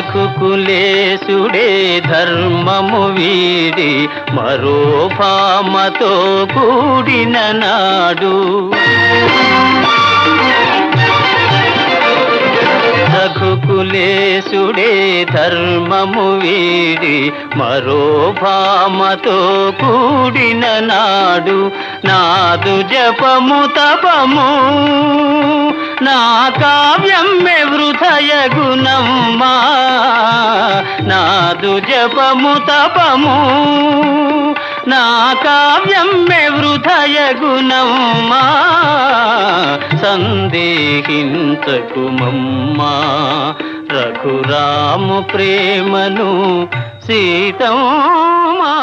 రఘుకులేశుడే ధర్మము వీడి మరో భామతో కూడిన నాడు రఘుకులేశుడే ధర్మము వీడి మరో భామతో కూడిన నాడు నాదు జపము తపము నా కావ్యమ్మె వృథయగుణమ్మా నాదు జపము తపము నా కావ్యమ్మె వృథయగుణమ్మా సందేహించకుమమ్మా రఘురాము ప్రేమను సీతమ్మా